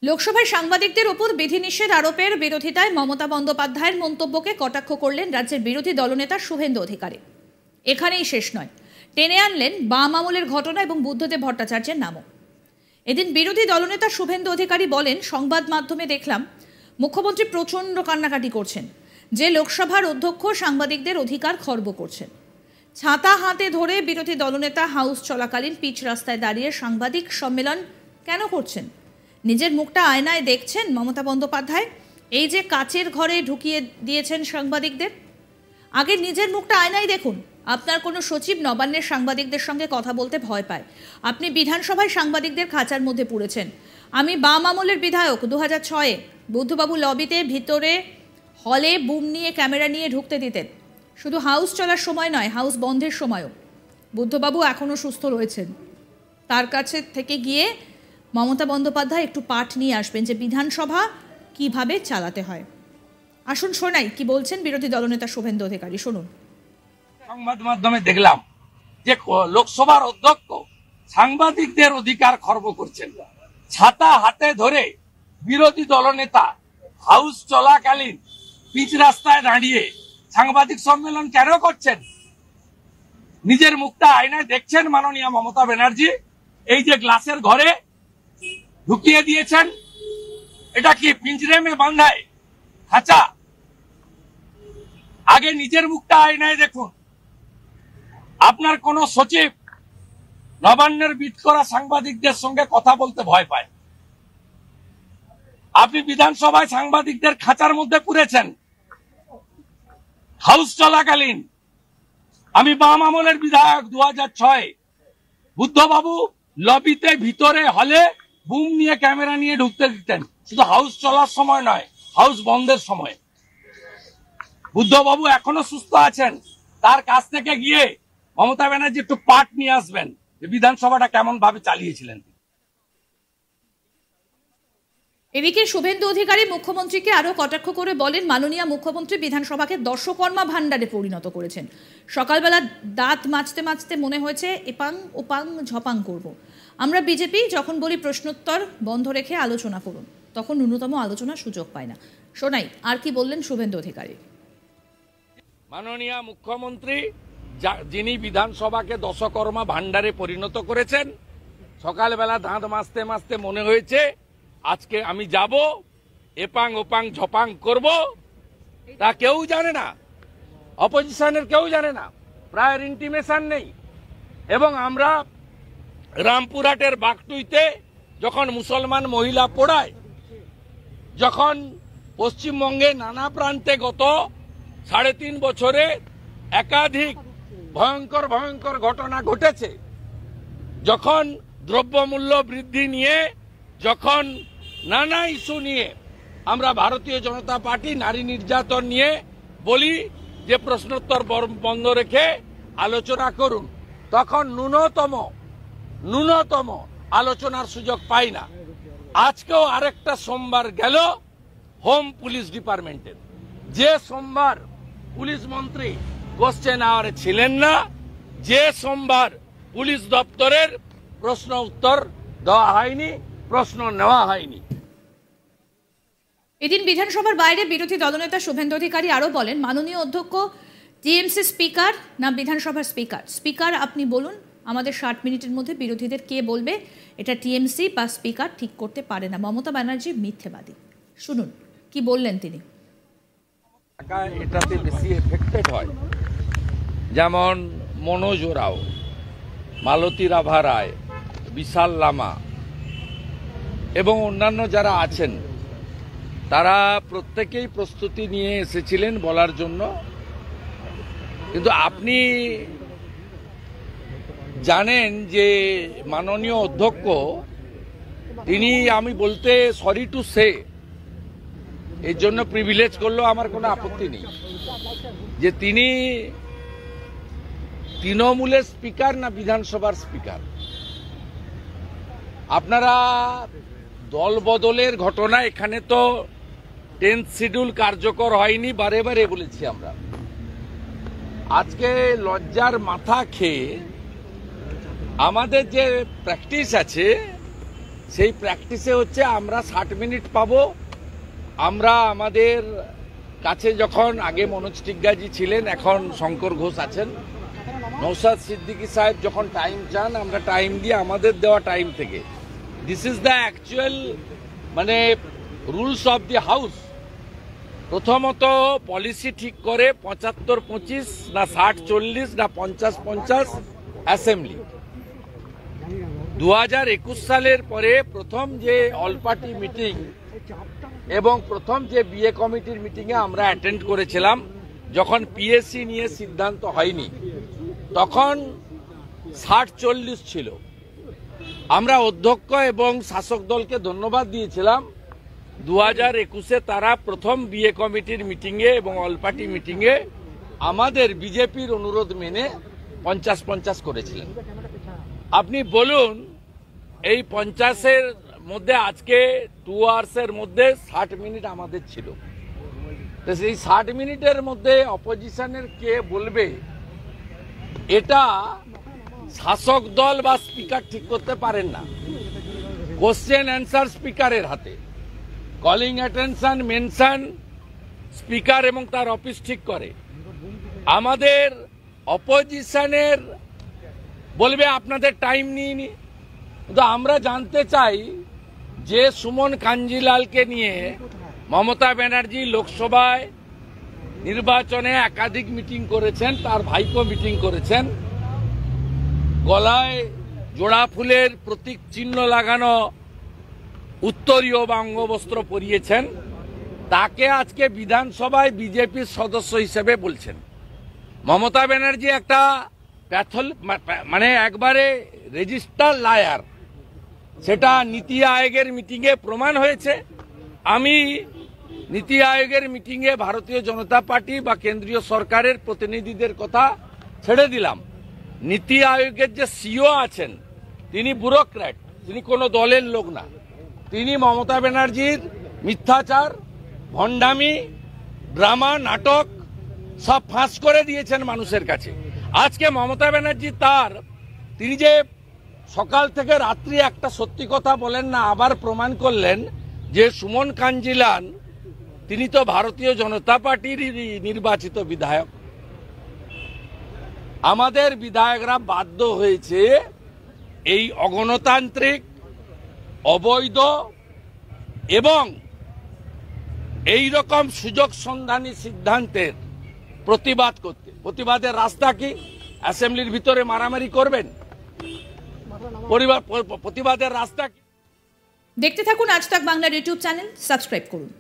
লোকসভায় সাংবাদিকদের ওপর বিধিনিষেধ আরোপের বিরোধিতায় মমতা বন্দ্যোপাধ্যায়ের মন্তব্যকে কটাক্ষ করলেন রাজ্যের বিরোধী দলনেতা শুভেন্দু অধিকারী। এখানেই শেষ নয়, টেনে আনলেন বাম আমলের ঘটনা এবং বুদ্ধদেব ভট্টাচার্যের নামও। এদিন বিরোধী দলনেতা শুভেন্দু অধিকারী বলেন, সংবাদ মাধ্যমে দেখলাম মুখ্যমন্ত্রী প্রচণ্ড কান্নাকাটি করছেন, যে লোকসভার অধ্যক্ষ সাংবাদিকদের অধিকার খর্ব করছেন। ছাতা হাতে ধরে বিরোধী দলনেতা হাউস চলাকালীন পিচ রাস্তায় দাঁড়িয়ে সাংবাদিক সম্মেলন কেন করছেন? নিজের মুখটা আয়নায় দেখছেন মমতা বন্দ্যোপাধ্যায়? এই যে কাচের ঘরে ঢুকিয়ে দিয়েছেন সাংবাদিকদের, আগে নিজের মুখটা আয়নায় দেখুন। আপনার কোনো সচিব নবান্নের সাংবাদিকদের সঙ্গে কথা বলতে ভয় পায়, আপনি বিধানসভায় সাংবাদিকদের খাঁচার মধ্যে পুরেছেন। আমি বাম আমলের বিধায়ক, 2006-এ বুদ্ধবাবু লবিতে ভিতরে হলে বুম নিয়ে ক্যামেরা নিয়ে ঢুকতে দিতেন, শুধু হাউস চলার সময় নয়, হাউস বন্ধের সময়ও। বুদ্ধবাবু এখনও সুস্থ রয়েছেন, তার কাছে থেকে গিয়ে মমতা বন্দ্যোপাধ্যায় একটু পাঠ নিয়ে আসবেন যে বিধানসভা কিভাবে চালাতে হয়। আসুন শোনাই কি বলছেন বিরোধী দলনেতা শুভেন্দু অধিকারী, শুনুন। সংবাদ মাধ্যমে দেখলাম যে লোকসভার অধ্যক্ষ সাংবাদিকদের অধিকার খর্ব করছেন। ছাতা হাতে ধরে বিরোধী দলনেতা হাউস চলাকালীন পিচ রাস্তায় দাঁড়িয়ে সাংবাদিক সম্মেলন কেন করছেন? নিজের মুখটা আয়নায় দেখছেন মাননীয় মমতা ব্যানার্জি? এই যে গ্লাসের ঘরে ঢুকিয়ে দিয়েছেন, এটা কি পিঞ্জরে মে বাঁধায় খাঁচা? আগে নিজের মুখটা আয়নায় দেখুন। আপনার কোন সচিব নবান্নের বিট করা সাংবাদিকদের সঙ্গে কথা বলতে ভয় পায়, আপনি বিধানসভায় সাংবাদিকদের খাঁচার মধ্যে পুরেছেন হাউস চলাকালীন। আমি বাম আমলের বিধায়ক, 2006-এ বুদ্ধবাবু লবিতে ভিতরে হলে বুম নিয়ে ক্যামেরা নিয়ে ঢুকতে দিতেন, শুধু হাউস চলার সময় নয়, হাউস বন্ধের সময়। বুদ্ধবাবু এখনো সুস্থ আছেন, তার কাছ থেকে গিয়ে মমতা ব্যানার্জি একটু পাঠ নিয়ে আসবেন যে বিধানসভাটা কেমন ভাবে চালিয়েছিলেন। এদিকে শুভেন্দু অধিকারী মুখ্যমন্ত্রীকে আরো কটাক্ষ করে বলেন, মাননীয় মুখ্যমন্ত্রী বিধানসভাকে দর্শকর্মা ভাণ্ডারে পরিণত করেছেন। সকালবেলা দাঁত মাজতে মাজতে মনে হয়েছে এপাং ওপাং ঝপাং করব। আমরা বিজেপি যখন বলি প্রশ্নোত্তর বন্ধ রেখে আলোচনা করুন, তখন ন্যূনতম আলোচনার সুযোগ পায় না। শোনাই আর কি বললেন শুভেন্দু অধিকারী। মাননীয় মুখ্যমন্ত্রী যিনি বিধানসভাকে দশকর্মা ভাণ্ডারে পরিণত করেছেন, সকালবেলা দাঁত মাজতে মাজতে মনে হয়েছে আজকে আমি যাব এপাং ওপাং ঝপাং করব। তা কেউ জানে না, অপোজিশনের কেউ জানে না, প্রায় ইন্টিমেশন নেই। এবং আমরা রামপুরহাটের বাগটুইতে যখন মুসলমান মহিলা পড়ায়, যখন পশ্চিমবঙ্গে নানা প্রান্তে গত 3.5 বছরে একাধিক ভয়ঙ্কর ভয়ঙ্কর ঘটনা ঘটেছে, যখন দ্রব্যমূল্য বৃদ্ধি নিয়ে, যখন নানা ইস্যু নিয়ে আমরা ভারতীয় জনতা পার্টি নারী নির্যাতন নিয়ে বলি যে প্রশ্নোত্তর বন্ধ রেখে আলোচনা করুন, তখন ন্যূনতম আলোচনার সুযোগ পাই না। আজকেও আরেকটা সোমবার গেল হোম পুলিশ ডিপার্টমেন্টের, যে সোমবার পুলিশ মন্ত্রী কোশ্চেন আওয়ারে ছিলেন না, যে সোমবার পুলিশ দপ্তরের প্রশ্ন উত্তর দেওয়া হয়নি, প্রশ্ন নেওয়া হয়নি। এদিন বিধানসভার বাইরে বিরোধী দলনেতা শুভেন্দু অধিকারী আরো বলেন, মাননীয় অধ্যক্ষ টিএমসি স্পিকার না বিধানসভার স্পিকার? স্পিকার আপনি বলুন, আমাদের 60 মিনিটের মধ্যে বিরোধীদের কে বলবে এটা টিএমসি বা স্পিকার ঠিক করতে পারে না। মমতা ব্যানার্জি মিথ্যেবাদী। শুনুন কি বললেন তিনি। এটাতে বেশি এফেক্টেড হয়, যেমন মনোজ ওরাও, মালতী রাভা রায়, বিশাল লামা এবং অন্যান্য যারা আছেন, তারা প্রত্যেকেই প্রস্তুতি নিয়ে এসেছিলেন বলার জন্য। কিন্তু আপনি জানেন যে মাননীয় অধ্যক্ষ তিনি, আমি বলতে সরি টু সে, এর জন্য প্রিভিলেজ করলেও আমার কোনো আপত্তি নেই, যে তিনি তৃণমূলের স্পিকার না বিধানসভার স্পিকার। আপনারা দল বদলের ঘটনা, এখানে তো 10th শিডিউল কার্যকর হয়নি, বারে বারে বলেছি আমরা। আজকে লজ্জার মাথা খেয়ে আমাদের যে প্র্যাকটিস আছে সেই প্র্যাকটিসে হচ্ছে আমরা 60 মিনিট পাবো। আমরা আমাদের কাছে যখন আগে মনোজ টিগ্গাজি ছিলেন, এখন শঙ্কর ঘোষ আছেন, নওশাদ সিদ্দিকী সাহেব যখন টাইম চান আমরা টাইম দিয়ে আমাদের দেওয়া টাইম থেকে। দিস ইজ দ্য অ্যাকচুয়াল মানে রুলস অফ দি হাউস। প্রথমত পলিসি ঠিক করে 75-25 না 60-40 না 50-50 অ্যাসেম্বলি। 2021 সালের পরে প্রথম যে অল পার্টি মিটিং এবং প্রথম যে বিএ কমিটির মিটিংয়ে আমরা অ্যাটেন্ড করেছিলাম, যখন পিএসসি নিয়ে সিদ্ধান্ত হয়নি, তখন 60-40 ছিল। আমরা অধ্যক্ষ এবং শাসক দলকে ধন্যবাদ দিয়েছিলাম। 2021-এ তারা প্রথম বিএ কমিটির মিটিংয়ে এবং অল পার্টি মিটিংয়ে আমাদের বিজেপির অনুরোধ মেনে 50-50 করেছিলেন। আপনি বলুন, এই 50-এর মধ্যে আজকে 2 আওয়ার্সের মধ্যে 60 মিনিট আমাদের ছিল। তো সেই 60 মিনিটের মধ্যে অপোজিশনের কে বলবে, এটা শাসক দল বা স্পিকার ঠিক করতে পারেন না। কোশ্চেন অ্যান্সার স্পিকারের হাতে, কলিং অ্যাটেনশন মেনশন স্পিকার এবং তার অফিস ঠিক করে। আমাদের অপোজিশনের বলবে আপনাদের টাইম নিইনি। কিন্তু আমরা জানতে চাই যে সুমন কাঞ্জিলালকে নিয়ে মমতা ব্যানার্জি লোকসভায় নির্বাচনে একাধিক মিটিং করেছেন, তার ভাইপো মিটিং করেছেন, গলায় জোড়া ফুলের প্রতীক চিহ্ন লাগানো উত্তরীয় বা অঙ্গবস্ত্র পরিয়েছেন, তাকে আজকে বিধানসভায় বিজেপির সদস্য হিসেবে বলছেন। মমতা ব্যানার্জি একটা মানে একবারে রেজিস্টার লায়ার, সেটা নীতি আয়োগের মিটিংয়ে প্রমাণ হয়েছে। আমি নীতি আয়োগের মিটিংয়ে ভারতীয় জনতা পার্টি বা কেন্দ্রীয় সরকারের প্রতিনিধিদের কথা ছেড়ে দিলাম। নীতি আয়োগের যে সিও আছেন তিনি ব্যুরোক্র্যাট, তিনি কোনো দলের লোক না। তিনি মমতা ব্যানার্জির মিথ্যাচার, ভণ্ডামি, ড্রামা, নাটক সব ফাঁস করে দিয়েছেন মানুষের কাছে। আজকে মমতা ব্যানার্জি তিনি যে সকাল থেকে রাত্রি একটা সত্যি কথা বলেন না, আবার প্রমাণ করলেন যে সুমন কাঞ্জিলাল তিনি তো ভারতীয় জনতা পার্টির নির্বাচিত বিধায়ক। আমাদের বিধায়করা বাধ্য হয়েছে এই অগণতান্ত্রিক, অবৈধ এবং এই রকম সুযোগ সন্ধানী সিদ্ধান্তের প্রতিবাদ করতে। প্রতিবাদের রাস্তা কি? অ্যাসেম্বলির ভিতরে মারামারি করবেন? প্রতিবাদের রাস্তা কি? দেখতে থাকুন আজ তাক বাংলার ইউটিউব চ্যানেল, সাবস্ক্রাইব করুন।